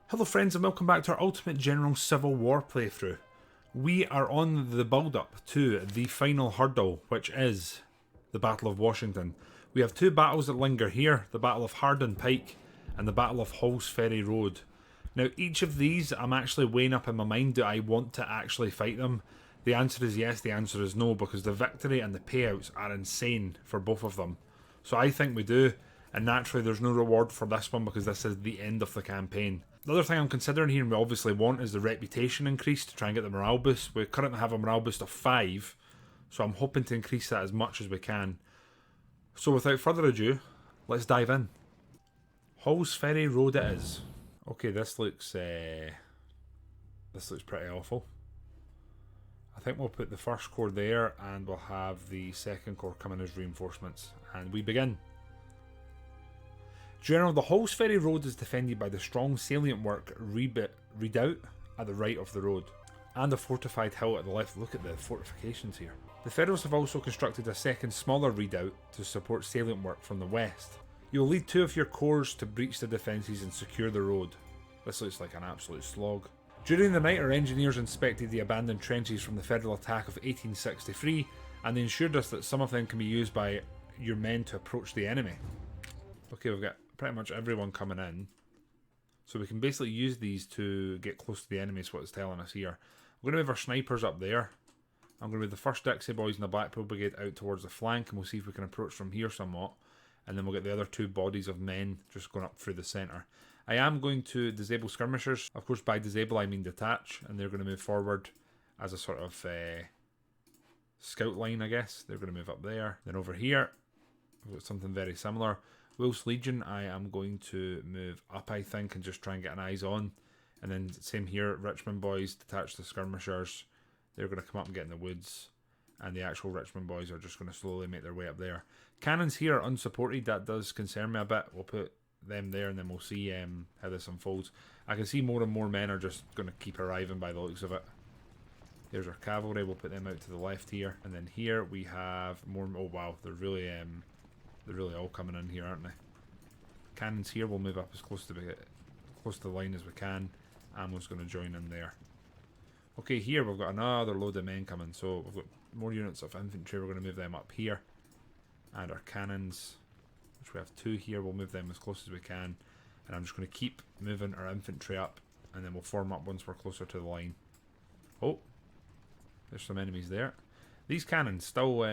Hello friends and welcome back to our Ultimate General Civil War playthrough. We are on the build-up to the final hurdle, which is the Battle of Washington. We have two battles that linger here, the Battle of Hardin Pike and the Battle of Hall's Ferry Road. Now each of these I'm actually weighing up in my mind, do I want to actually fight them? The answer is yes, the answer is no, because the victory and the payouts are insane for both of them. So I think we do, and naturally there's no reward for this one because this is the end of the campaign. The other thing I'm considering here and we obviously want is the reputation increase to try and get the morale boost. We currently have a morale boost of 5, so I'm hoping to increase that as much as we can. So without further ado, let's dive in. Hall's Ferry Road it is. Okay, this looks pretty awful. I think we'll put the first corps there and we'll have the second corps coming as reinforcements. And we begin. General, the Hall's Ferry Road is defended by the strong salient work redoubt at the right of the road, and a fortified hill at the left. Look at the fortifications here. The Federals have also constructed a second smaller redoubt to support salient work from the west. You will lead 2 of your corps to breach the defences and secure the road. This looks like an absolute slog. During the night, our engineers inspected the abandoned trenches from the Federal attack of 1863, and they ensured us that some of them can be used by your men to approach the enemy. Okay, we've got pretty much everyone coming in, so we can basically use these to get close to the enemy is what it's telling us here. We're going to move our snipers up there. I'm going to move the 1st Dixie Boys and the Blackpool Brigade out towards the flank, and we'll see if we can approach from here somewhat, and then we'll get the other 2 bodies of men just going up through the centre. I am going to disable skirmishers. Of course, by disable I mean detach, and they're going to move forward as a sort of scout line, I guess. They're going to move up there. Then over here, we've got something very similar. Wolf's Legion, I am going to move up, I think, and just try and get an eyes on. And then same here, Richmond Boys, detach the skirmishers. They're going to come up and get in the woods. And the actual Richmond Boys are just going to slowly make their way up there. Cannons here are unsupported. That does concern me a bit. We'll put them there and then we'll see how this unfolds. I can see more and more men are just going to keep arriving by the looks of it. There's our cavalry. We'll put them out to the left here. And then here we have more... Oh, wow. They're really all coming in here, aren't they? Cannons here will move up as close to the line as we can. Ammo's going to join in there. Okay, here we've got another load of men coming, so we've got more units of infantry. We're going to move them up here, and our cannons, which we have 2 here, we'll move them as close as we can. And I'm just going to keep moving our infantry up, and then we'll form up once we're closer to the line. Oh, there's some enemies there. These cannons still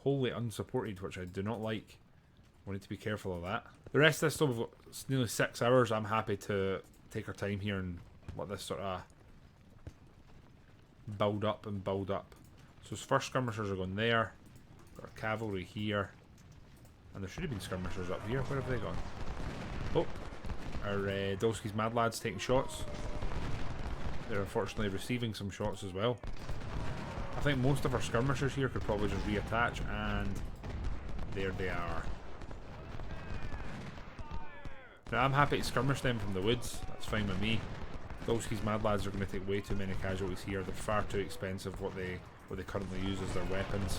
wholly unsupported, which I do not like. We need to be careful of that. The rest of this, though, we've got nearly 6 hours. I'm happy to take our time here and let this sort of build up and build up. So first skirmishers are going there. Got our cavalry here. And there should have been skirmishers up here. Where have they gone? Oh, our Dolski's Mad Lads taking shots. They're unfortunately receiving some shots as well. I think most of our skirmishers here could probably just reattach, and there they are. Now I'm happy to skirmish them from the woods, that's fine with me. Dolski's Mad Lads are going to take way too many casualties here. They're far too expensive what they currently use as their weapons.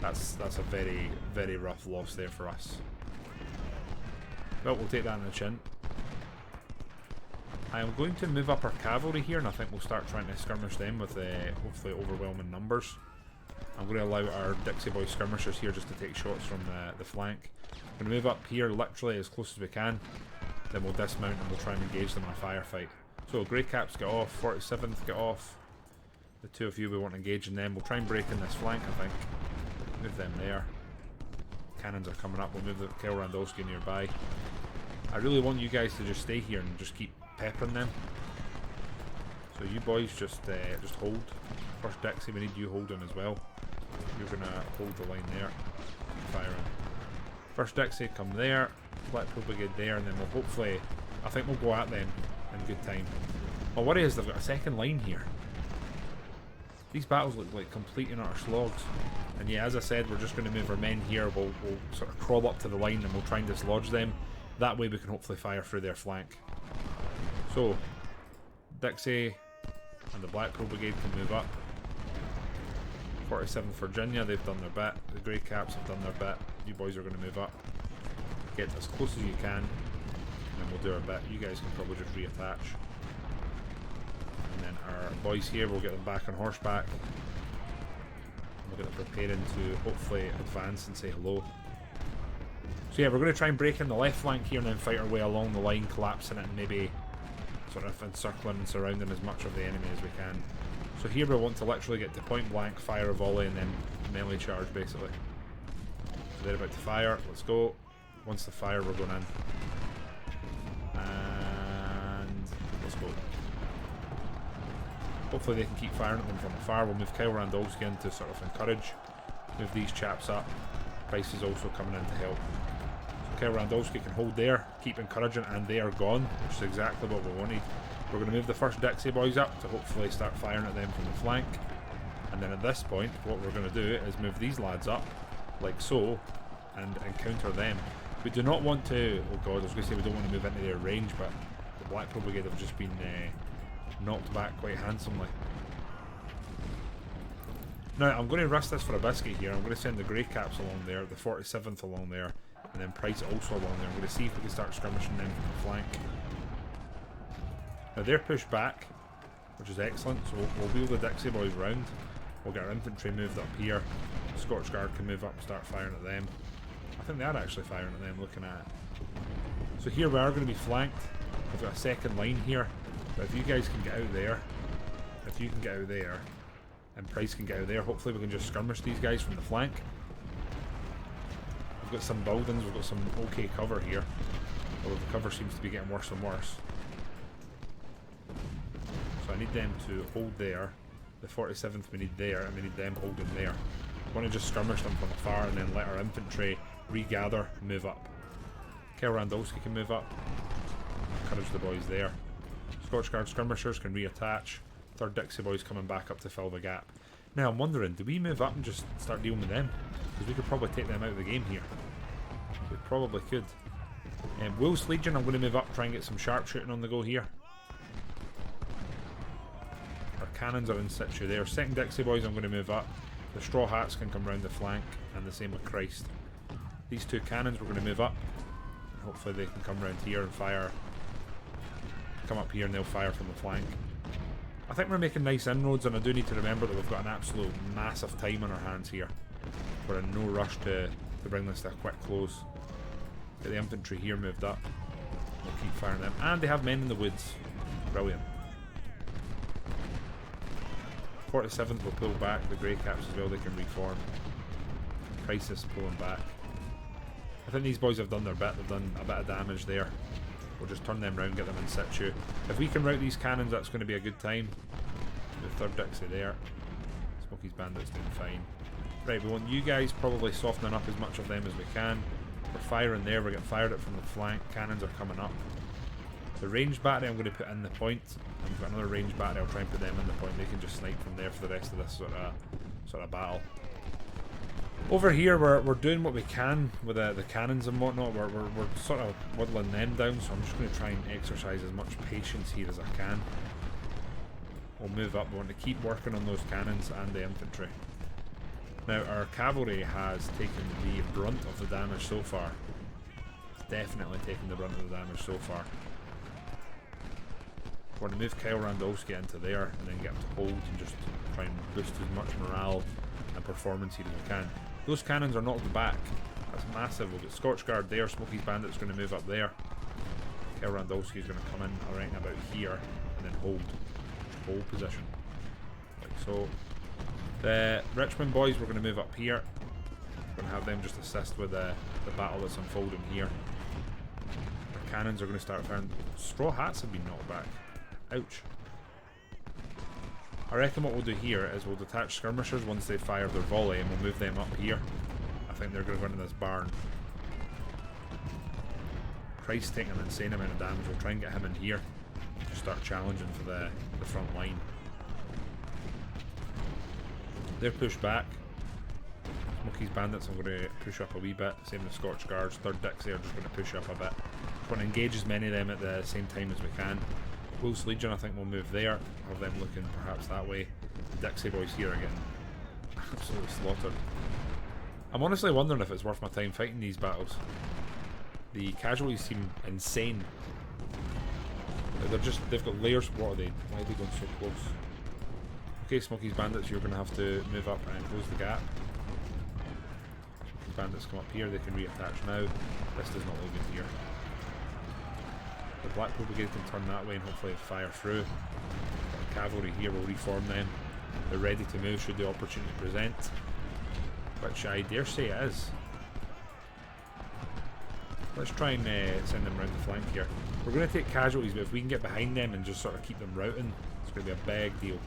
That's a very, very rough loss there for us. But we'll take that in the chin. I am going to move up our cavalry here, and I think we'll start trying to skirmish them with hopefully overwhelming numbers. I'm going to allow our Dixie Boy skirmishers here just to take shots from the flank. I'm going to move up here literally as close as we can. Then we'll dismount and we'll try and engage them in a firefight. So Grey Caps get off, 47th get off. The 2 of you we won't engage in them. We'll try and break in this flank, I think. Move them there. Cannons are coming up. We'll move the theRandolfski nearby. I really want you guys to just stay here and just keep peppering them. So you boys just hold. First Dixie, we need you holding as well. You're going to hold the line there. Firing. First Dixie, come there. Blackpool Brigade there, and then we'll hopefully... I think we'll go at them in good time. My worry is they've got a second line here. These battles look like complete and utter slogs. And yeah, as I said, we're just going to move our men here. We'll sort of crawl up to the line and we'll try and dislodge them. That way we can hopefully fire through their flank. So, Dixie and the Blackpool Brigade can move up. 47th Virginia, they've done their bit. The Grey Caps have done their bit. You boys are going to move up. Get as close as you can, and then we'll do our bit. You guys can probably just reattach. And then our boys here, we'll get them back on horseback. We'll get them preparing to hopefully advance and say hello. So yeah, we're going to try and break in the left flank here and then fight our way along the line, collapsing it and maybe sort of encircling and surrounding as much of the enemy as we can. So here we want to literally get to point blank, fire a volley, and then melee charge basically. So they're about to fire, let's go. Once they fire, we're going in. And let's go. Hopefully they can keep firing at them from afar. We'll move theRandolfski in to sort of encourage. Move these chaps up. Price is also coming in to help. So theRandolfski can hold there, keep encouraging, and they are gone, which is exactly what we wanted. We're going to move the first Dixie boys up to hopefully start firing at them from the flank. And then at this point, what we're going to do is move these lads up, like so, and encounter them. We do not want to... Oh god, I was going to say we don't want to move into their range, but the Blackpool Brigade have just been knocked back quite handsomely. Now, I'm going to risk this for a biscuit here. I'm going to send the Grey Caps along there, the 47th along there, and then Price also along there. I'm going to see if we can start skirmishing them from the flank. Now, they're pushed back, which is excellent, so we'll wheel the Dixie boys round. We'll get our infantry moved up here. The Scotch Guard can move up and start firing at them. I think they are actually firing at them, looking at it. So here we are going to be flanked. We've got a second line here. But if you guys can get out there, if you can get out there, and Price can get out there, hopefully we can just skirmish these guys from the flank. We've got some buildings, we've got some okay cover here. Although the cover seems to be getting worse and worse. So I need them to hold there. The 47th we need there, and we need them holding there. I want to just skirmish them from afar and then let our infantry regather, move up. theRandolfski can move up. Encourage the boys there. Scotch Guard skirmishers can reattach. 3rd Dixie boys coming back up to fill the gap. Now I'm wondering, do we move up and just start dealing with them? Because we could probably take them out of the game here. We probably could. Wolf's Legion, I'm going to move up, try and get some sharpshooting on the go here. Our cannons are in situ there. 2nd Dixie boys, I'm going to move up. The Straw Hats can come round the flank, and the same with Christ. These 2 cannons we're going to move up. Hopefully they can come round here and fire. Come up here and they'll fire from the flank. I think we're making nice inroads, and I do need to remember that we've got an absolute massive time on our hands here. We're in no rush to bring this to a quick close. Get the infantry here moved up. We'll keep firing them. And they have men in the woods. Brilliant. 47th will pull back. The Grey Caps as well, they can reform. Crisis pulling back. I think these boys have done their bit. They've done a bit of damage there. We'll just turn them round, get them in situ. If we can rout these cannons, that's going to be a good time. The 3rd Dixie there. Smokey's Bandits doing fine. Right, we want you guys probably softening up as much of them as we can. We're firing there, we're getting fired at from the flank. Cannons are coming up. The ranged battery I'm going to put in the point. And we've got another ranged battery, I'll try and put them in the point. They can just snipe from there for the rest of this sort of battle. Over here, we're doing what we can with the cannons and whatnot. We're sort of whittling them down, so I'm just going to try and exercise as much patience here as I can. We'll move up. We want to keep working on those cannons and the infantry. Now, our cavalry has taken the brunt of the damage so far. Definitely taken the brunt of the damage so far. We're going to move theRandolfski into there and then get him to hold and just try and boost as much morale and performance here as we can. Those cannons are knocked back. That's massive. We've got Scotch Guard there. Smokey's Bandit's going to move up there. theRandolfski is going to come in around about here and then hold position. Like so. The Richmond boys, we're going to move up here. We're going to have them just assist with the battle that's unfolding here. The cannons are going to start firing. Straw Hats have been knocked back. Ouch. I reckon what we'll do here is we'll detach skirmishers once they fire their volley and we'll move them up here. I think they're going to go into this barn. Christ taking an insane amount of damage. We'll try and get him in here. Just start challenging for the front line. They're pushed back. Smokey's Bandits, I'm going to push up a wee bit. Same with Scotch Guards. 3rd Dixie are just going to push up a bit. We're going to engage as many of them at the same time as we can. Wolf's Legion, I think we'll move there. Have them looking perhaps that way. The Dixie boys here are getting absolutely slaughtered. I'm honestly wondering if it's worth my time fighting these battles. The casualties seem insane. They've got layers. What are they? Why are they going so close? Okay, Smoky's bandits, you're going to have to move up and close the gap. Smoky's bandits come up here, they can reattach now. This does not look good here. The Blackpool Brigade can turn that way and hopefully fire through. The cavalry here will reform them. They're ready to move should the opportunity present. Which I dare say it is. Let's try and send them around the flank here. We're going to take casualties, but if we can get behind them and just sort of keep them routing, it's going to be a big deal.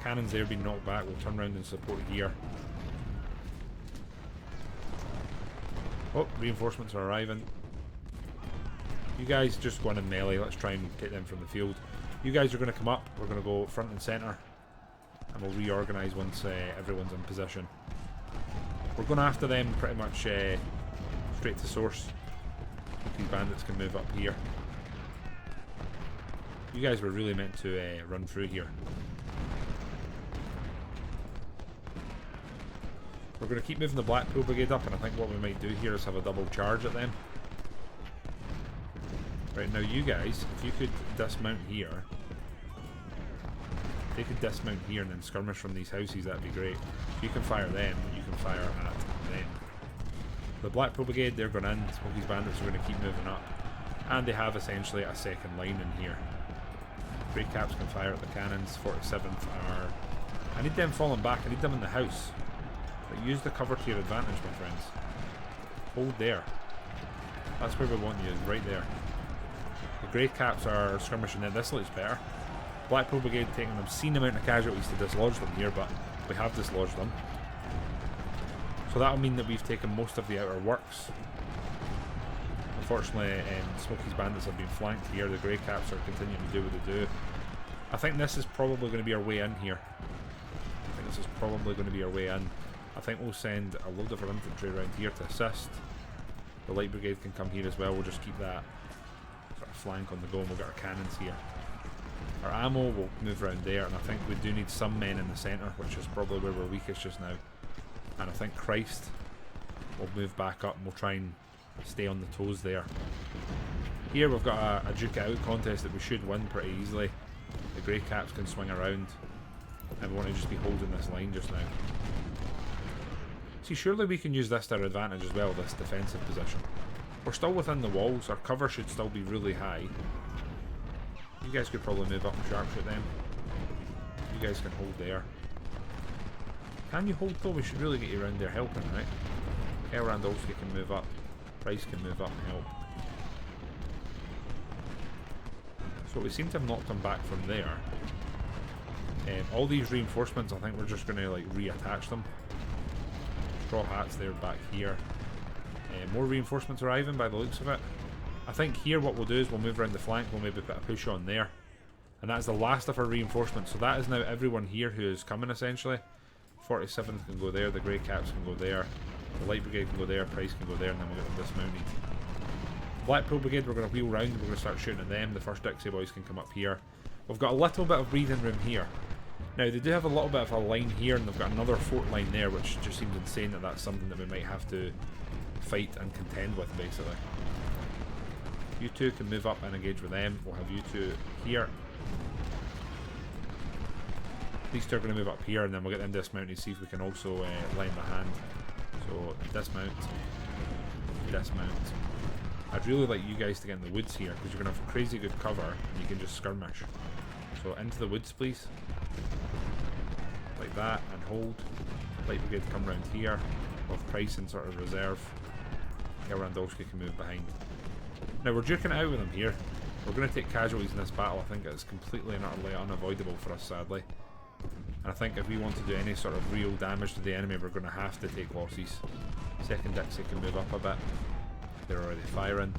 Cannons there being knocked back, we'll turn around and support here. Oh, reinforcements are arriving. You guys just go in melee, let's try and get them from the field. You guys are going to come up, we're going to go front and centre. And we'll reorganise once everyone's in position. We're going after them pretty much straight to source. These bandits can move up here. You guys were really meant to run through here. We're going to keep moving the Blackpool Brigade up, and I think what we might do here is have a double charge at them. Right, now you guys, if you could dismount here. If they could dismount here and then skirmish from these houses, that'd be great. If you can fire them, you can fire at them. The Blackpool Brigade, they're going in. Smoky's bandits are going to keep moving up. And they have essentially a second line in here. Grey Caps can fire at the cannons. 47th are... I need them falling back. I need them in the house. But use the cover to your advantage, my friends. Hold there. That's where we want you, right there. The Grey Caps are skirmishing there. This looks better. Blackpool Brigade taking an obscene amount of casualties to dislodge them here, but we have dislodged them. So that'll mean that we've taken most of the outer works. Unfortunately, Smoky's bandits have been flanked here. The Grey Caps are continuing to do what they do. I think this is probably going to be our way in here. I think we'll send a load of our infantry around here to assist. The Light Brigade can come here as well. We'll just keep that sort of flank on the go, and we'll get our cannons here. Our ammo will move around there, and I think we do need some men in the centre, which is probably where we're weakest just now. And I think Christ will move back up, and we'll try and stay on the toes there. Here we've got a duke it out contest that we should win pretty easily. The Grey Caps can swing around, and we want to just be holding this line just now. See, surely we can use this to our advantage as well, this defensive position. We're still within the walls, our cover should still be really high. You guys could probably move up and sharpshoot them. You guys can hold there. Can you hold though? We should really get you around there helping, right? theRandolfski can move up. Price can move up and help. So we seem to have knocked them back from there. All these reinforcements, I think we're just going to like reattach them. Straw hats there back here. More reinforcements arriving by the looks of it. I think here what we'll do is we'll move around the flank, we'll maybe put a push on there. And that's the last of our reinforcements. So that is now everyone here who is coming essentially. 47th can go there, the Grey Caps can go there, the Light Brigade can go there, Price can go there, and then we'll get them dismounted. Blackpool Brigade, we're going to wheel round, we're going to start shooting at them. The first Dixie boys can come up here. We've got a little bit of breathing room here. Now they do have a little bit of a line here, and they've got another fort line there, which just seems insane that that's something that we might have to fight and contend with basically. You two can move up and engage with them. We'll have you two here. These two are going to move up here, and then we'll get them dismounted, see if we can also lend a hand. So dismount, dismount. I'd really like you guys to get in the woods here, because you're going to have crazy good cover and you can just skirmish. So into the woods please. Like that, and hold. Light Brigade come round here. With Price in sort of reserve. theRandolfski can move behind. Now we're duking it out with them here. We're going to take casualties in this battle. I think it's completely and utterly unavoidable for us, sadly. And I think if we want to do any sort of real damage to the enemy, we're going to have to take losses. Second Dixie can move up a bit. They're already firing.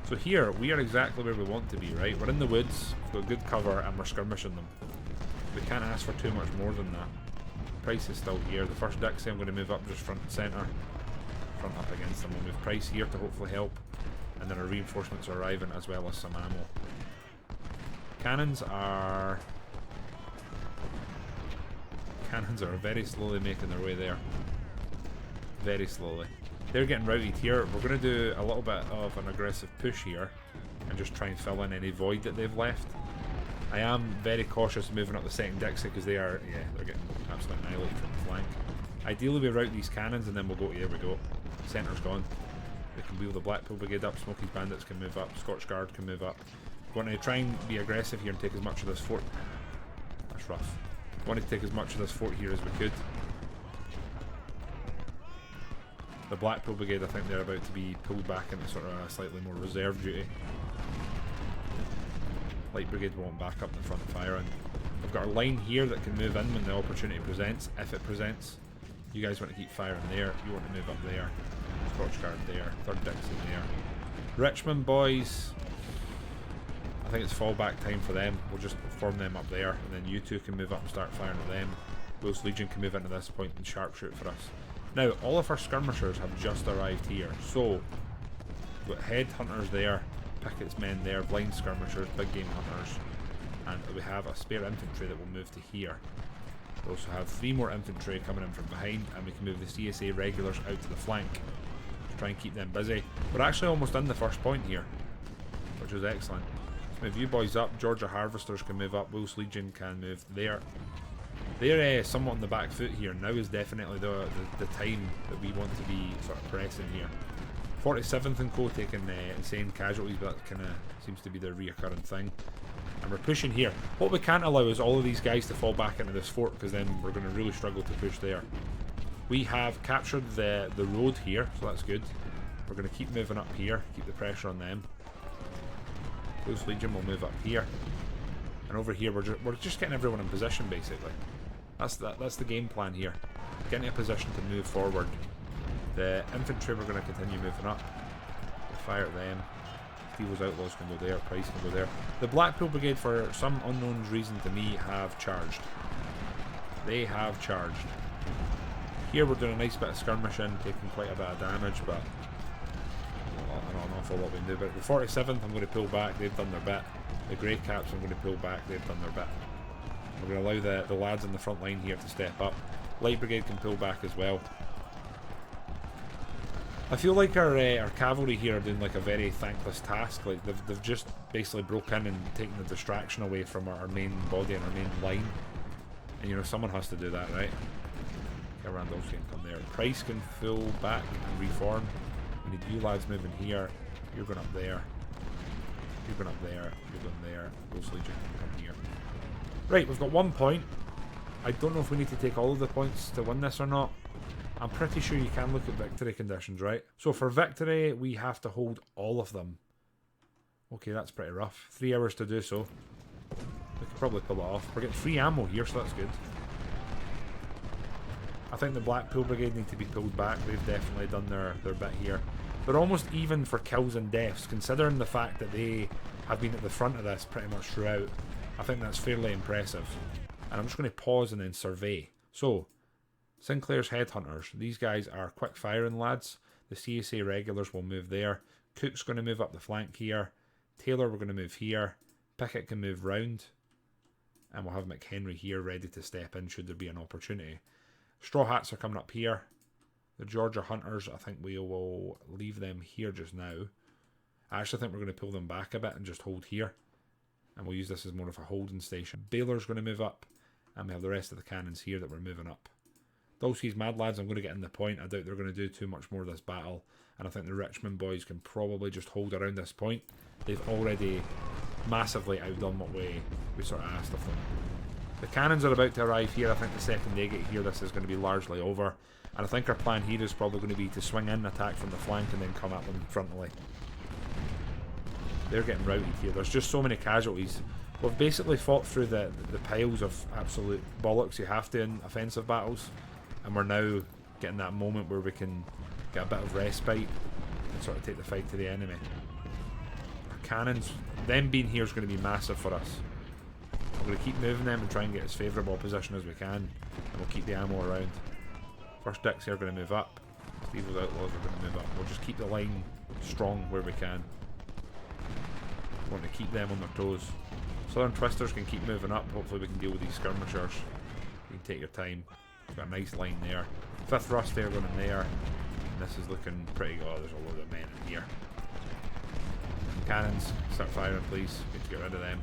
So here, we are exactly where we want to be, right? We're in the woods, we've got good cover, and we're skirmishing them. We can't ask for too much more than that. Price is still here. The first Dixie I'm going to move up just front and centre. Front up against them. We'll move Price here to hopefully help. And then our reinforcements are arriving, as well as some ammo. Cannons are very slowly making their way there. Very slowly. They're getting routed here. We're going to do a little bit of an aggressive push here and just try and fill in any void that they've left. I am very cautious moving up the second Dixie because they are, yeah, they're getting absolutely annihilated from the flank. Ideally we route these cannons and then we'll go, here we go. Centre's gone. We can wheel the Blackpool Brigade up, Smoky's Bandits can move up, Scotch Guard can move up. We want to try and be aggressive here and take as much of this fort. That's rough. We want to take as much of this fort here as we could. The Blackpool Brigade, I think they're about to be pulled back into sort of a slightly more reserve duty. Light Brigade won't back up the front firing. We've got a line here that can move in when the opportunity presents, if it presents. You guys want to keep firing there, you want to move up there. Scotch Guard there, 3rd Dixie there. Richmond boys, I think it's fallback time for them. We'll just form them up there, and then you two can move up and start firing at them. Welsh Legion can move into this point and sharpshoot for us. Now, all of our skirmishers have just arrived here, so we've got headhunters there, Pickett's men there, blind skirmishers, big game hunters, and we have a spare infantry that will move to here. We also have 3 more infantry coming in from behind, and we can move the CSA regulars out to the flank to try and keep them busy. We're actually almost in the first point here, which is excellent. Let's move you boys up. Georgia Harvesters can move up, Welsh Legion can move there. They're somewhat on the back foot here. Now is definitely the time that we want to be sort of pressing here. 47th and Co taking insane casualties, but that kind of seems to be the reoccurring thing. And we're pushing here. What we can't allow is all of these guys to fall back into this fort, because then we're going to really struggle to push there. We have captured the road here, so that's good. We're going to keep moving up here, keep the pressure on them. Welsh Legion will move up here. And over here we're just getting everyone in position basically. That's the game plan here. Getting a position to move forward. The infantry we're going to continue moving up. We'll fire at them. Steel's Outlaws can go there, Price can go there. The Blackpool Brigade, for some unknown reason to me, have charged. They have charged. Here we're doing a nice bit of skirmishing, taking quite a bit of damage, but not an awful lot we can do. But the 47th I'm going to pull back, they've done their bit. The Grey Caps I'm going to pull back, they've done their bit. We're going to allow the lads in the front line here to step up. Light Brigade can pull back as well. I feel like our cavalry here are doing like a very thankless task. Like they've just basically broken in and taken the distraction away from our main body and our main line. And you know, someone has to do that, right? theRandolfski can come there. Price can pull back and reform. We need you lads moving here. You're going up there. You're going up there. You're going there. Welsh Legion can come here. Right, we've got 1 point. I don't know if we need to take all of the points to win this or not. I'm pretty sure you can look at victory conditions, right? So for victory, we have to hold all of them. Okay, that's pretty rough. 3 hours to do so. We could probably pull it off. We're getting free ammo here, so that's good. I think the Blackpool Brigade need to be pulled back. They've definitely done their bit here. They're almost even for kills and deaths, considering the fact that they have been at the front of this pretty much throughout. I think that's fairly impressive. And I'm just going to pause and then survey. So, Sinclair's Headhunters. These guys are quick firing lads. The CSA regulars will move there. Cook's going to move up the flank here. Taylor we're going to move here. Pickett can move round. And we'll have McHenry here ready to step in should there be an opportunity. Straw Hats are coming up here. The Georgia Hunters, I think we will leave them here just now. I actually think we're going to pull them back a bit and just hold here. And we'll use this as more of a holding station. Baylor's going to move up. And we have the rest of the cannons here that we're moving up. Dolski's Mad Lads, I'm going to get in the point. I doubt they're going to do too much more of this battle. And I think the Richmond boys can probably just hold around this point. They've already massively outdone what we sort of asked of them. The cannons are about to arrive here. I think the second they get here, this is going to be largely over. And I think our plan here is probably going to be to swing in, attack from the flank, and then come at them frontally. They're getting routed here. There's just so many casualties. We've basically fought through the piles of absolute bollocks you have to in offensive battles. And we're now getting that moment where we can get a bit of respite and sort of take the fight to the enemy. Our cannons, them being here is going to be massive for us. We're going to keep moving them and try and get as favourable a position as we can. And we'll keep the ammo around. First Dixie are going to move up. Steel's Outlaws are going to move up. We'll just keep the line strong where we can. We want to keep them on their toes. Southern Twisters can keep moving up. Hopefully we can deal with these skirmishers. You can take your time. We've got a nice line there. 5th Rusty are going in there. This is looking pretty good. Oh, there's a load of men in here. Cannons, start firing please. Need to get rid of them.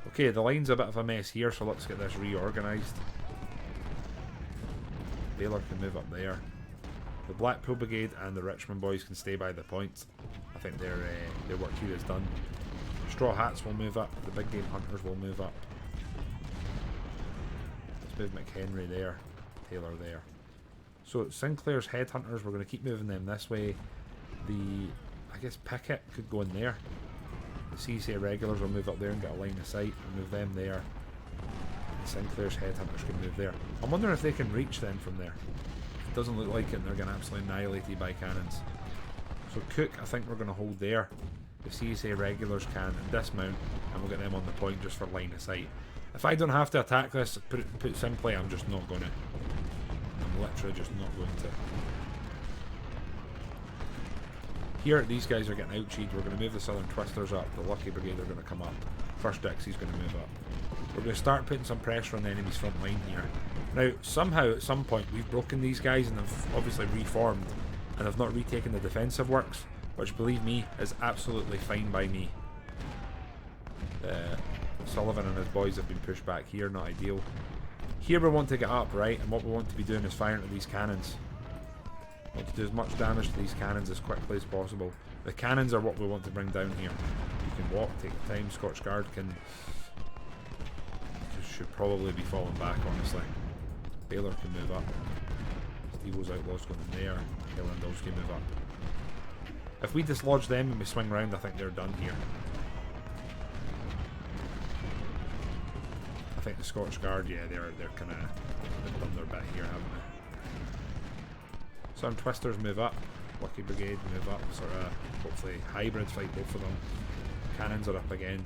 Okay, the line's a bit of a mess here, so let's get this reorganised. Baylor can move up there. The Blackpool Brigade and the Richmond boys can stay by the point. I think their work here is done. Straw Hats will move up. The big game hunters will move up. Let's move McHenry there. Taylor there. So Sinclair's headhunters, we're going to keep moving them this way. I guess Pickett could go in there. The CCA regulars will move up there and get a line of sight and move them there. And Sinclair's headhunters can move there. I'm wondering if they can reach then from there. It doesn't look like it, and they're getting absolutely annihilated by cannons. So Cook, I think we're going to hold there. The CSA regulars can dismount, and we'll get them on the point just for line of sight. If I don't have to attack this, put it simply, I'm just not going to. I'm literally just not going to. Here, these guys are getting out-cheated. We're going to move the Southern Twisters up. The Lucky Brigade are going to come up. First Dixie's going to move up. We're going to start putting some pressure on the enemy's front line here. Now, somehow, at some point, we've broken these guys and have obviously reformed and have not retaken the defensive works, which, believe me, is absolutely fine by me. Sullivan and his boys have been pushed back here, not ideal. Here we want to get up, right, and what we want to be doing is firing at these cannons. We want to do as much damage to these cannons as quickly as possible. The cannons are what we want to bring down here. You can walk, take your time. Scotch Guard should probably be falling back, honestly. Baylor can move up. Stevo's Outlaws going in there. theRandolfski move up. If we dislodge them and we swing round, I think they're done here. I think the Scotch Guard, yeah, they're kind of done their bit here, haven't they? Some Twisters move up. Lucky Brigade move up. Sort of hopefully hybrid fight both of them. Cannons are up again.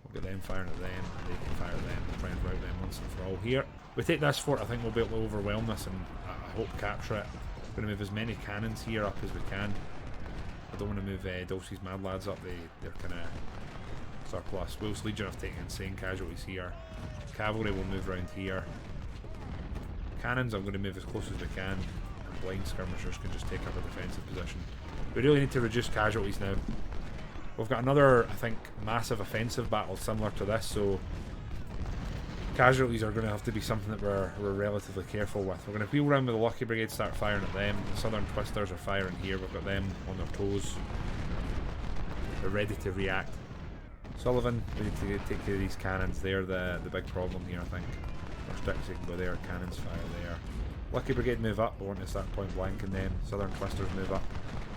We'll get them firing at them. They can fire at them. We'll try and rout them once and for all here. We take this fort, I think we'll be able to overwhelm this and I hope capture it. We're going to move as many cannons here up as we can. I don't want to move Dolsky's Mad Lads up. They're kind of surplus. Wills Legion have taken insane casualties here. Cavalry will move around here. Cannons I'm going to move as close as we can. And blind skirmishers can just take up a defensive position. We really need to reduce casualties now. We've got another, I think, massive offensive battle similar to this, so casualties are going to have to be something that we're relatively careful with. We're going to wheel around with the Lucky Brigade, start firing at them. The Southern Twisters are firing here. We've got them on their toes. They're ready to react. Sullivan, we need to take care of these cannons. They're the big problem here, I think. First Dixie can go there, cannons fire there. Lucky Brigade move up. We want to start point blanking them. Southern Twisters move up.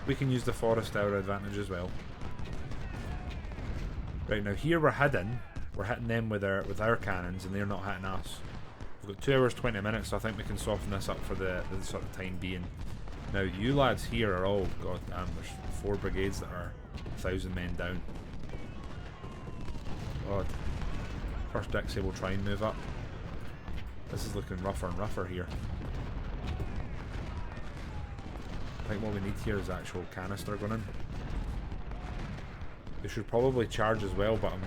We can use the forest to our advantage as well. Right, now here we're hitting them with our cannons and they're not hitting us. We've got 2 hours 20 minutes, so I think we can soften this up for the sort of time being. Now you lads here are all, god damn, there's 4 brigades that are 1,000 men down. God. First Dixie will try and move up. This is looking rougher and rougher here. I think what we need here is actual canister going in. They should probably charge as well, but I'm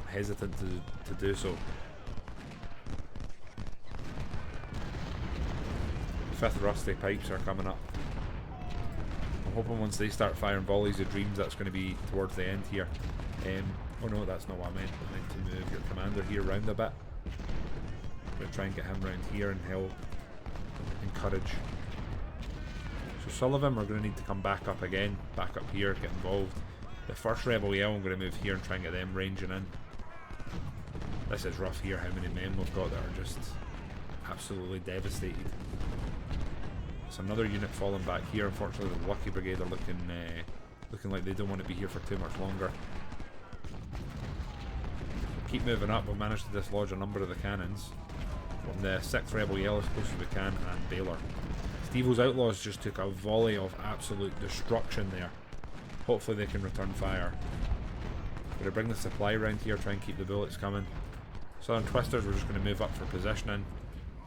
hesitant to do so. 5th Rusty Pipes are coming up. I'm hoping once they start firing volleys of dreams that's going to be towards the end here. Oh no, that's not what I meant. I meant to move your commander here round a bit. I'm going to try and get him round here and help encourage. So Sullivan, we're going to need to come back up again, back up here, get involved. The first Rebel Yell, I'm going to move here and try and get them ranging in. This is rough here, how many men we've got that are just absolutely devastated. It's another unit falling back here. Unfortunately, the Lucky Brigade are looking like they don't want to be here for too much longer. Keep moving up. We'll manage to dislodge a number of the cannons. From the 6th Rebel Yell as close as we can, and Baylor. Stevo's Outlaws just took a volley of absolute destruction there. Hopefully they can return fire. We're going to bring the supply around here, try and keep the bullets coming. Southern Twisters, we're just going to move up for positioning.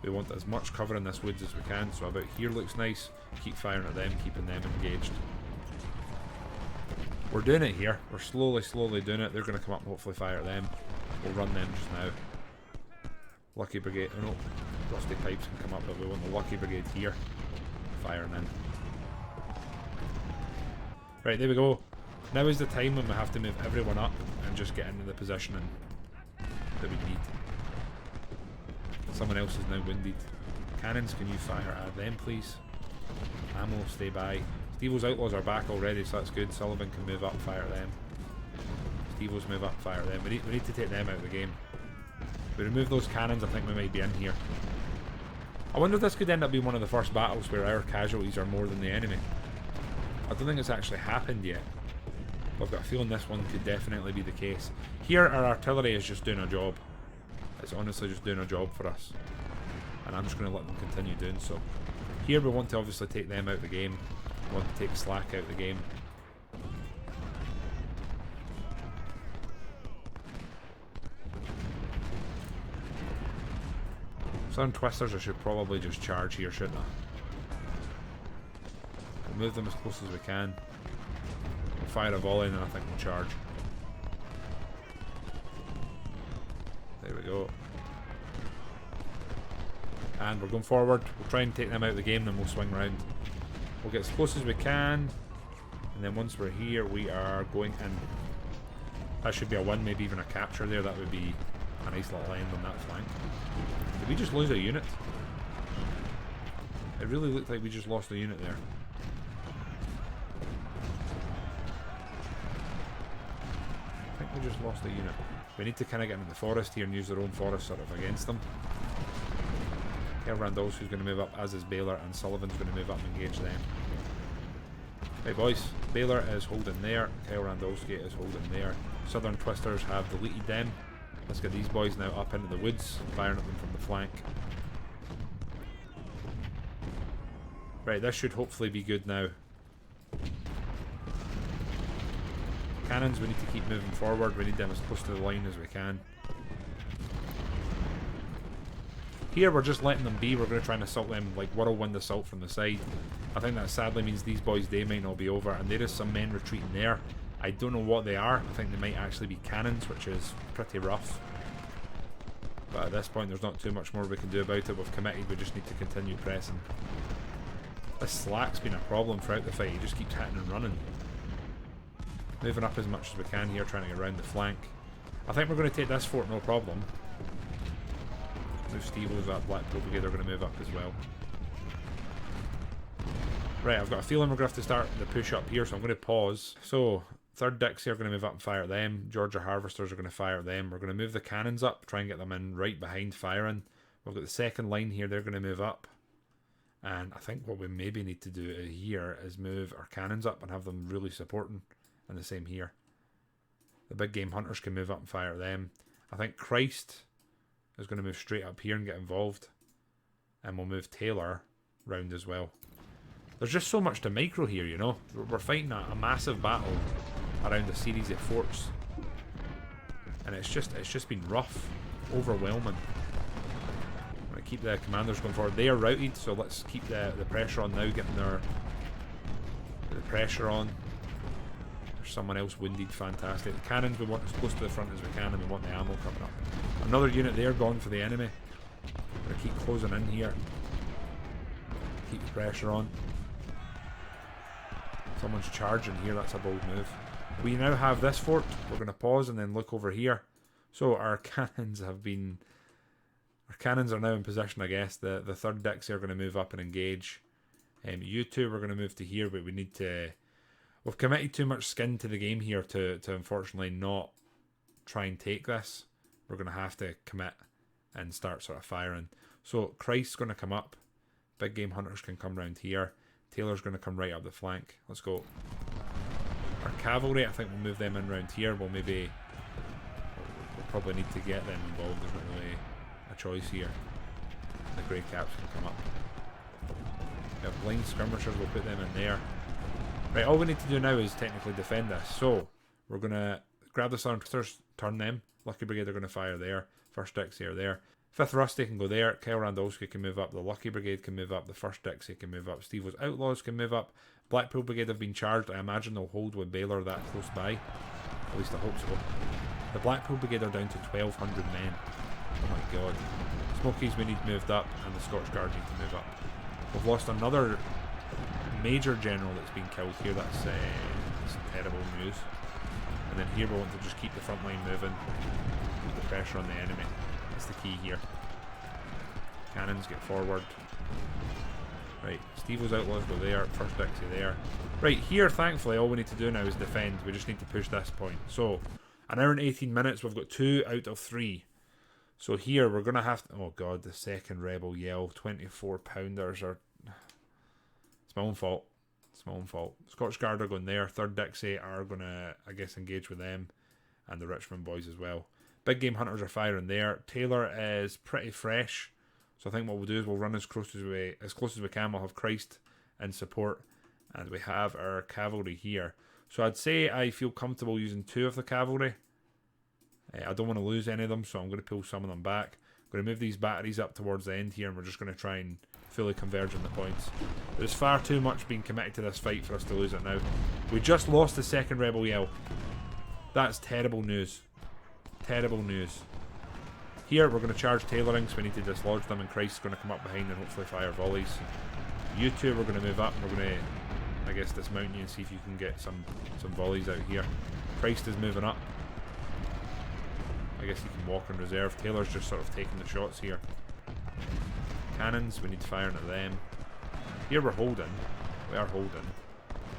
We want as much cover in this woods as we can, so about here looks nice. Keep firing at them, keeping them engaged. We're doing it here. We're slowly doing it. They're going to come up and hopefully fire at them. We'll run them just now. Lucky Brigade. Oh no. Rusty pipes can come up, but we want the Lucky Brigade here. Firing in. Right, there we go. Now is the time when we have to move everyone up and just get into the positioning that we need. Someone else is now wounded. Cannons, can you fire at them, please? Ammo, stay by. Stevo's Outlaws are back already, so that's good. Sullivan can move up, fire them. Stevo's move up, fire them. We need to take them out of the game. If we remove those cannons, I think we might be in here. I wonder if this could end up being one of the first battles where our casualties are more than the enemy. I don't think it's actually happened yet. But I've got a feeling this one could definitely be the case. Here, our artillery is just doing a job. It's honestly just doing a job for us. And I'm just going to let them continue doing so. Here we want to obviously take them out of the game. We want to take Slack out of the game. Southern Twisters, I should probably just charge here, shouldn't I? We'll move them as close as we can. We'll fire a volley and then I think we'll charge. There we go. And we're going forward. We'll try and take them out of the game, then we'll swing round. We'll get as close as we can. And then once we're here, we are going in. That should be a win, maybe even a capture there. That would be a nice little end on that flank. Did we just lose a unit? It really looked like we just lost a unit there. I think we just lost a unit. We need to kind of get into the forest here and use their own forest sort of against them. theRandolfski's going to move up, as is Baylor, and Sullivan's going to move up and engage them. Right boys, Baylor is holding there, theRandolfski is holding there. Southern Twisters have deleted them. Let's get these boys now up into the woods, firing at them from the flank. Right, this should hopefully be good now. Cannons, we need to keep moving forward. We need them as close to the line as we can. Here we're just letting them be. We're going to try and assault them, like whirlwind assault from the side. I think that sadly means these boys' day might not be over. And there is some men retreating there. I don't know what they are. I think they might actually be cannons, which is pretty rough. But at this point there's not too much more we can do about it. We've committed, we just need to continue pressing. This slack's been a problem throughout the fight. He just keeps hitting and running. Moving up as much as we can here, trying to get around the flank. I think we're going to take this fort no problem. Move Stevo's up, Blackpool Brigade are going to move up as well. Right, I've got a feeling we're going to have to start the push up here, so I'm going to pause. So, 3rd Dixie are going to move up and fire at them. Georgia Harvesters are going to fire at them. We're going to move the cannons up, try and get them in right behind firing. We've got the 2nd line here, they're going to move up. And I think what we maybe need to do here is move our cannons up and have them really supporting. And the same here. The big game hunters can move up and fire at them. I think Christ is going to move straight up here and get involved. And we'll move Taylor round as well. There's just so much to micro here, you know. We're fighting a massive battle around a series of forts. And it's just been rough. Overwhelming. I'm going to keep the commanders going forward. They are routed, so let's keep the pressure on now, getting the pressure on. Someone else wounded, fantastic. The cannons we want as close to the front as we can, and we want the ammo coming up. Another unit there gone for the enemy. I'm going to keep closing in here. Keep the pressure on. Someone's charging here, that's a bold move. We now have this fort. We're going to pause and then look over here. So our cannons have been... Our cannons are now in position, I guess. The 3rd Dixie are going to move up and engage. You two we're going to move to here, but we need to... We've committed too much skin to the game here to unfortunately not try and take this. We're going to have to commit and start sort of firing. So Christ's going to come up. Big game hunters can come round here. Taylor's going to come right up the flank. Let's go. Our cavalry, I think we'll move them in round here. We'll probably need to get them involved. There's not really a choice here. The grey caps can come up. We have blind skirmishers, we'll put them in there. Right, all we need to do now is technically defend this. So, we're going to grab the Southern Twisters, turn them. Lucky Brigade are going to fire there. 1st Dixie are there. 5th Rusty can go there. theRandolfski can move up. The Lucky Brigade can move up. The 1st Dixie can move up. Stevo's Outlaws can move up. Blackpool Brigade have been charged. I imagine they'll hold with Baylor that close by. At least I hope so. The Blackpool Brigade are down to 1,200 men. Oh my god. It's Smokies we need moved up, and the Scotch Guard need to move up. We've lost another major general that's been killed here. That's terrible news. And then here we want to just keep the front line moving, keep the pressure on the enemy. That's the key here. Cannons get forward. Right, Stevo's Outlaws go there, first Dixie there. Right, here thankfully all we need to do now is defend. We just need to push this point. So, an hour and 18 minutes, we've got 2 out of 3. So here we're going to have to... Oh god, the second rebel yell. 24 pounders are... It's my own fault. It's my own fault. Scotch Guard are going there. 3rd Dixie are going to, I guess, engage with them. And the Richmond boys as well. Big Game Hunters are firing there. Taylor is pretty fresh. So I think what we'll do is we'll run as close as we can. We'll have Christ in support. And we have our cavalry here. So I'd say I feel comfortable using 2 of the cavalry. I don't want to lose any of them, so I'm going to pull some of them back. I'm going to move these batteries up towards the end here, and we're just going to try and fully converge on the points. There's far too much being committed to this fight for us to lose it now. We just lost the second rebel yell. That's terrible news. Terrible news. Here, we're going to charge tailoring, so we need to dislodge them, and Christ's going to come up behind and hopefully fire volleys. You two, we're going to move up, and we're going to, I guess, dismount you and see if you can get some volleys out here. Christ is moving up. I guess he can walk in reserve. Taylor's just sort of taking the shots here. Cannons, we need firing at them. Here we're holding. We are holding.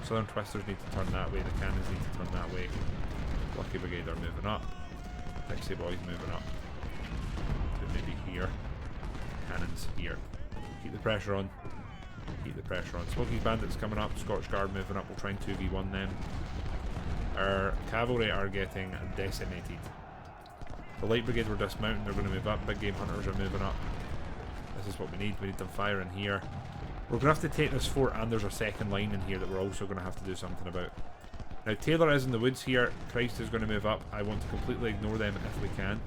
Southern Twisters need to turn that way. The cannons need to turn that way. Lucky Brigade are moving up. Dixie boys moving up. To maybe here. Cannons here. Keep the pressure on. Keep the pressure on. Smoky Bandits coming up. Scotch Guard moving up. We'll try and 2v1 them. Our cavalry are getting decimated. The Light Brigade were dismounting, they're going to move up. Big Game Hunters are moving up. This is what we need them firing here. We're going to have to take this fort, and there's a second line in here that we're also going to have to do something about. Now Taylor is in the woods here, Christ is going to move up. I want to completely ignore them if we can.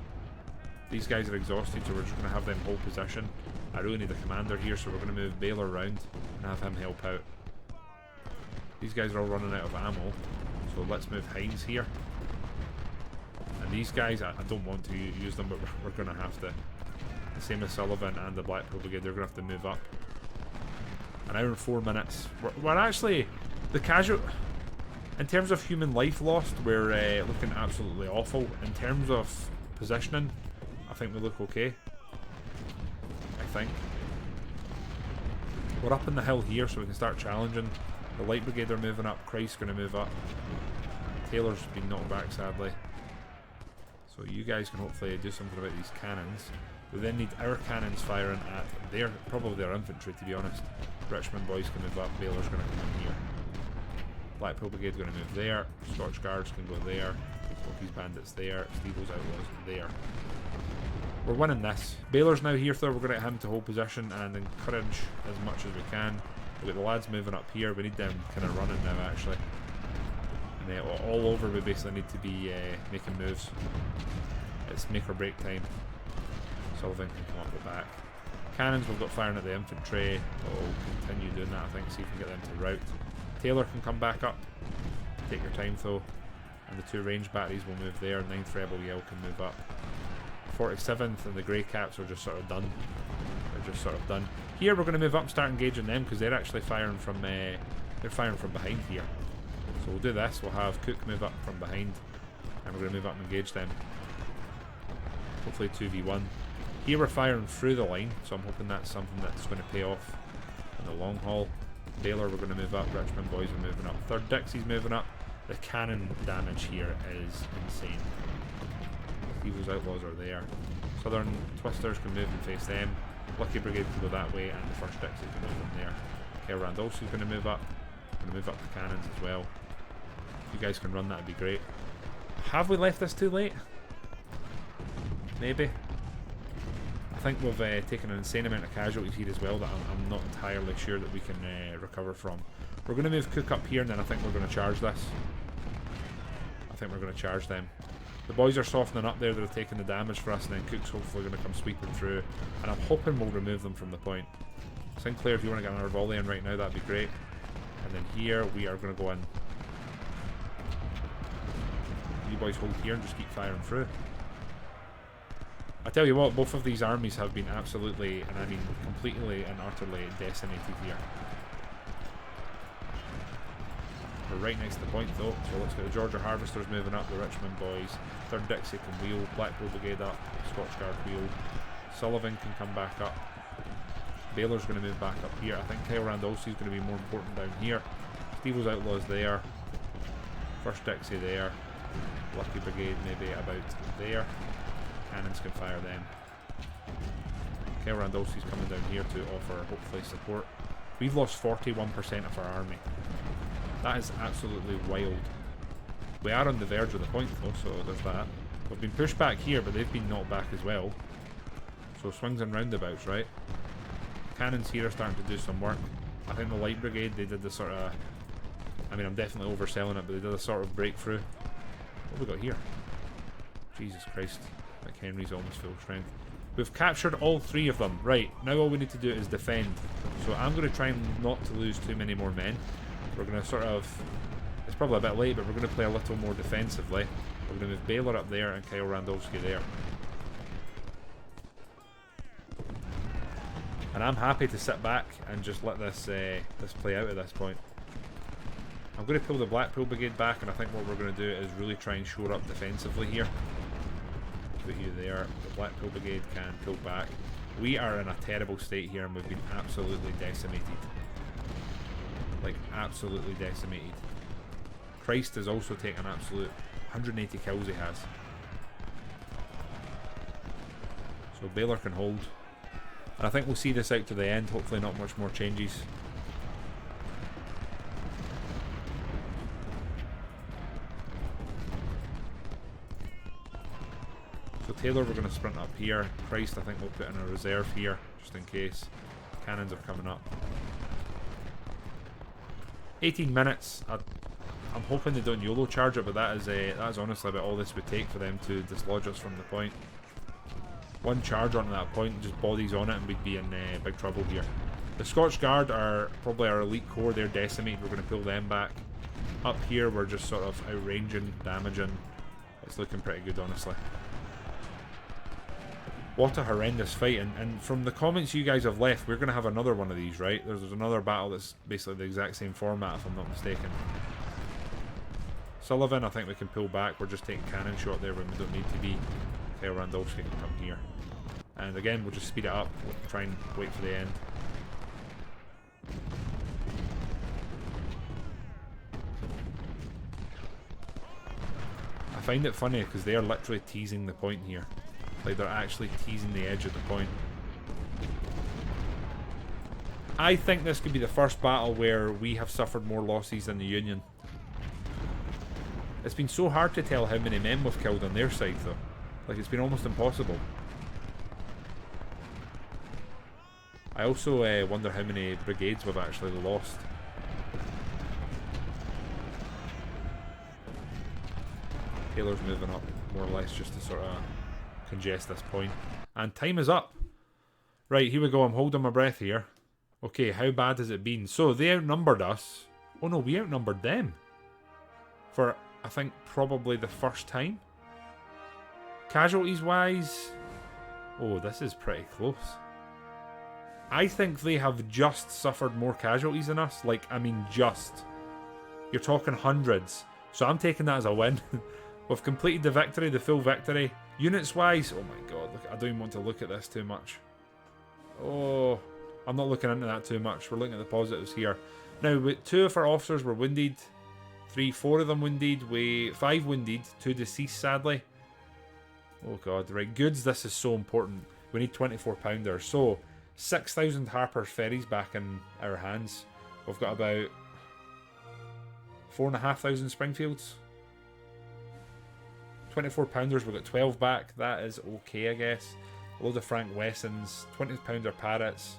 These guys are exhausted, so we're just going to have them hold position. I really need a commander here, so we're going to move Baylor around and have him help out. These guys are all running out of ammo, so let's move Hines here. And these guys, I don't want to use them, but we're going to have to. The same as Sullivan and the Blackpool Brigade, they're going to have to move up. An hour and 4 minutes. We're actually, the casual, in terms of human life lost, we're looking absolutely awful. In terms of positioning, I think we look okay. I think. We're up in the hill here, so we can start challenging. The Light Brigade are moving up. Christ's going to move up. Taylor's been knocked back, sadly. So you guys can hopefully do something about these cannons. We then need our cannons firing at probably their infantry, to be honest. Richmond boys can move up. Baylor's going to come in here. Blackpool Brigade's going to move there. Scotch Guards can go there. Smokies Bandits there. Stevo's Outlaws there. We're winning this. Baylor's now here, though. We're going to get him to hold position and encourage as much as we can. We've got the lads moving up here. We need them kind of running now, actually. And all over, we basically need to be making moves. It's make or break time. Sullivan can come up the back. Cannons, we've got firing at the infantry. We'll continue doing that, I think, see if we can get them to rout. Taylor can come back up. Take your time, though. And the 2 range batteries will move there. 9th Rebel Yell can move up. 47th and the Grey Caps are just sort of done. They're just sort of done. Here we're going to move up and start engaging them because they're actually firing from behind here. So we'll do this. We'll have Cook move up from behind, and we're going to move up and engage them. Hopefully 2v1. Here we're firing through the line, so I'm hoping that's something that's going to pay off in the long haul. Baylor, we're going to move up. Richmond boys are moving up. 3rd Dixie's moving up. The cannon damage here is insane. Evil's Outlaws are there. Southern Twisters can move and face them. Lucky Brigade can go that way, and the 1st Dixie can move in there. theRandolfski's going to move up. Going to move up the cannons as well. If you guys can run, that'd be great. Have we left this too late? Maybe. I think we've taken an insane amount of casualties here as well that I'm not entirely sure that we can recover from. We're going to move Cook up here, and then I think we're going to charge this. I think we're going to charge them. The boys are softening up there, they're taking the damage for us, and then Cook's hopefully going to come sweeping through. And I'm hoping we'll remove them from the point. Sinclair, if you want to get another volley in right now, that'd be great. And then here, we are going to go in. You boys hold here and just keep firing through. I tell you what, both of these armies have been absolutely, and I mean completely and utterly decimated here. We're right next to the point though, so let's get the Georgia Harvesters moving up, the Richmond boys. 3rd Dixie can wheel, Blackpool Brigade up, Scotch Guard wheel. Sullivan can come back up. Baylor's going to move back up here. I think theRandolfski is going to be more important down here. Stevo's Outlaws there. 1st Dixie there. Lucky Brigade maybe about there. Cannons can fire them. theRandolfski's coming down here to offer hopefully support. We've lost 41% of our army. That is absolutely wild. We are on the verge of the point though, so there's that. We've been pushed back here, but they've been knocked back as well. So swings and roundabouts, right? Cannons here are starting to do some work. I think the Light Brigade, they did the sort of... I mean, I'm definitely overselling it, but they did a sort of breakthrough. What have we got here? Jesus Christ. Like Henry's almost full strength. We've captured all 3 of them. Right, now all we need to do is defend. So I'm going to try not to lose too many more men. We're going to sort of... It's probably a bit late, but we're going to play a little more defensively. We're going to move Baylor up there and theRandolfski there. And I'm happy to sit back and just let this this play out at this point. I'm going to pull the Blackpool Brigade back, and I think what we're going to do is really try and shore up defensively here. Put you there. The Blackpool Brigade can pull back. We are in a terrible state here, and we've been absolutely decimated. Like, absolutely decimated. Christ has also taken absolute 180 kills he has. So Baylor can hold. And I think we'll see this out to the end. Hopefully not much more changes. So Taylor we're going to sprint up here. Christ I think we'll put in a reserve here, just in case. Cannons are coming up. 18 minutes. I'm hoping they don't YOLO charge it, but that is honestly about all this would take for them to dislodge us from the point. One charge onto that point, just bodies on it, and we'd be in big trouble here. The Scotch Guard are probably our elite corps. They're decimated. We're going to pull them back. Up here, we're just sort of outranging, damaging. It's looking pretty good, honestly. What a horrendous fight. And from the comments you guys have left, we're going to have another one of these, right? There's another battle that's basically the exact same format, if I'm not mistaken. Sullivan, I think we can pull back. We're just taking cannon shot there when we don't need to be. theRandolfski can come here. And again, we'll just speed it up. We'll try and wait for the end. I find it funny because they are literally teasing the point here. Like, they're actually teasing the edge of the point. I think this could be the first battle where we have suffered more losses than the Union. It's been so hard to tell how many men we've killed on their side, though. Like, it's been almost impossible. I also wonder how many brigades we've actually lost. Taylor's moving up, more or less, just to sort of congest this point. And time is up. Right, here we go. I'm holding my breath here. Okay, how bad has it been? So, they outnumbered us. Oh no, we outnumbered them. For, I think, probably the first time. Casualties wise, oh, this is pretty close. I think they have just suffered more casualties than us. Like, I mean, just. You're talking hundreds. So I'm taking that as a win. We've completed the victory, the full victory. Units wise, oh my god, look, I don't even want to look at this too much. Oh, I'm not looking into that too much. We're looking at the positives here. Now, 2 of our officers were wounded. 4 of them wounded. 5 wounded. 2 deceased, sadly. Oh god, right, goods, this is so important. We need 24 pounders. So, 6,000 Harper's Ferries back in our hands. We've got about 4,500 Springfields. 24 pounders, we've got 12 back. That is okay, I guess. A load of Frank Wessons, 20 pounder Parrots.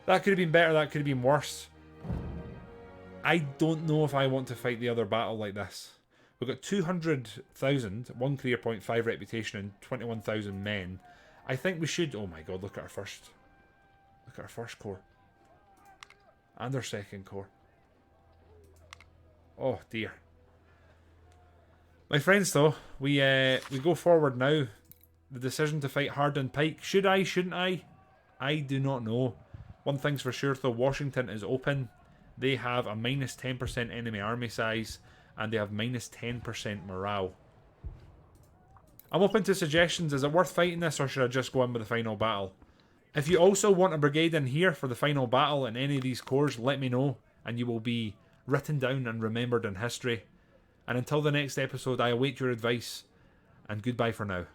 That could have been better, that could have been worse. I don't know if I want to fight the other battle like this. We've got 200,000, 1 career point, 5 reputation, and 21,000 men. I think we should... Oh my god, look at our first... Look at our first corps. And our second corps. Oh dear. My friends though, we go forward now. the decision to fight Hardin Pike. Should I? Shouldn't I? I do not know. One thing's for sure though, Washington is open. They have a minus 10% enemy army size, and they have minus 10% morale. I'm open to suggestions. Is it worth fighting this, or should I just go in with the final battle? If you also want a brigade in here for the final battle in any of these corps, let me know, and you will be written down and remembered in history. And until the next episode, I await your advice, and goodbye for now.